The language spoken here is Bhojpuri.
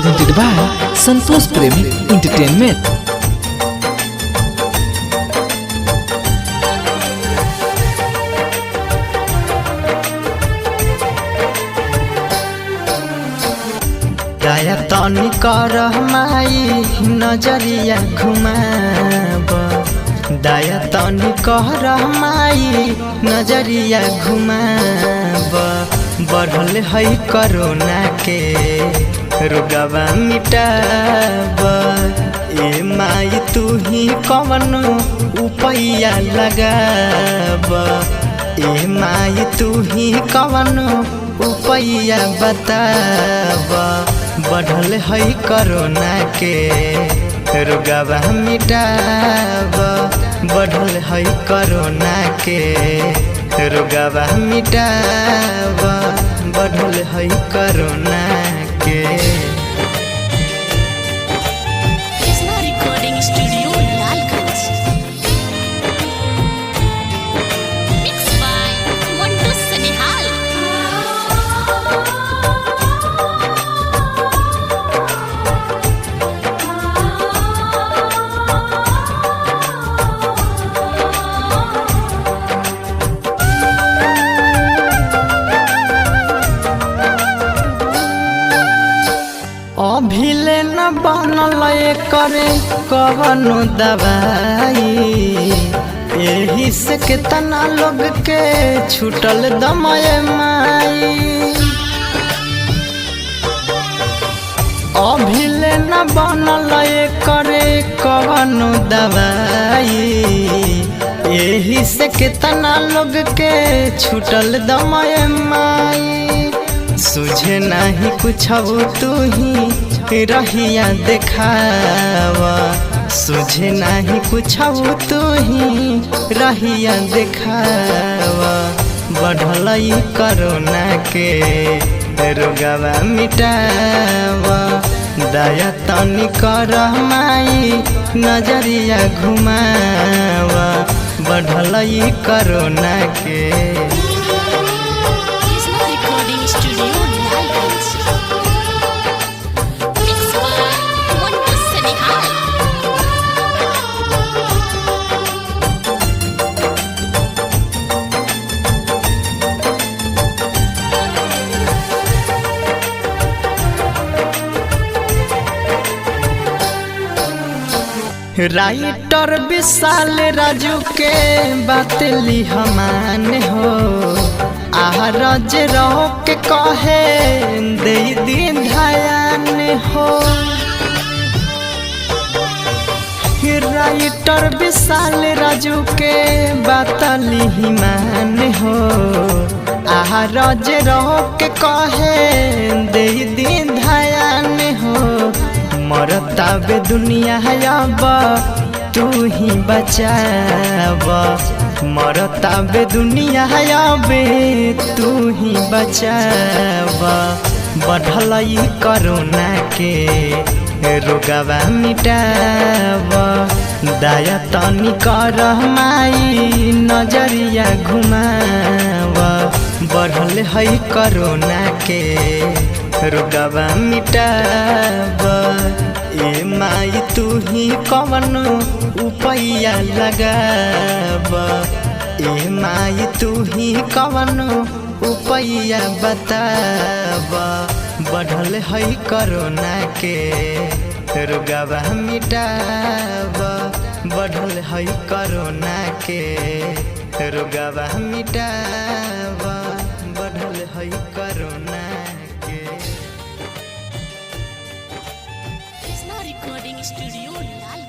presented by Santosh Premi Entertainment. दया तनी कर माई नजरिया घुमाब, दया तनी कर माई नजरिया घुमाब। बढ़ल है कोरोना के रोगवा मिटाब, ए माई तू ही कवन उपाया लगाब, ए माई तू ही कवन उपाया बताब। बढ़ल है कोरोना के रोगवा मिटाब, बढ़ल है कोरोना के रोगवा मिटाब, बढ़ल है कोरोना के। Krishna recording studio Lalganj. Mix by Mantu Sanihal. अभिले न बनल करे कवनो दवाई, एही से कितना लोग के छूटल दमय माई। अभिले न बनल करे कवनो दवाई, एही से कितना लोग के छूटल दमय माई। सुझे नहीं कुछ तू ही रहिया देखावा, सुझे नहीं कुछ तू ही रहिया देखावा। बढ़ल कोरोना के रोगवा मिटावा, दया तनी कर माई नजरिया घुमावा। बढ़ल कोरोना के recording studio Lalganj. Mix by Mantu Sanihal. Writer Vishal Raju के बात ली हमान हो, आरज रहो के कहे दे दिन ध्यान हो। राइटर विशाल राजू के बात ली मान हो, आरज रहो के कहे दे दिन ध्यान हो। मरता बे दुनिया अब तू ही बचाब, मरता बे दुनिया अब तू ही बचाब। बढ़ल कोरोना के रोगवा मिटाब, दया तनी कर माई नजरिया घुमाब। बढ़ल है कोरोना के रोगवा मिटाब, ए माई तू ही कवन उपाया लगाब, ए माई तू ही कवन उपाया बताब। बढ़ल है कोरोना के रोगवा मिटाब, बढ़ल है कोरोना के रोगवा मिटाब, बढ़ल है कोरोना के। Krishna recording studio Lalganj.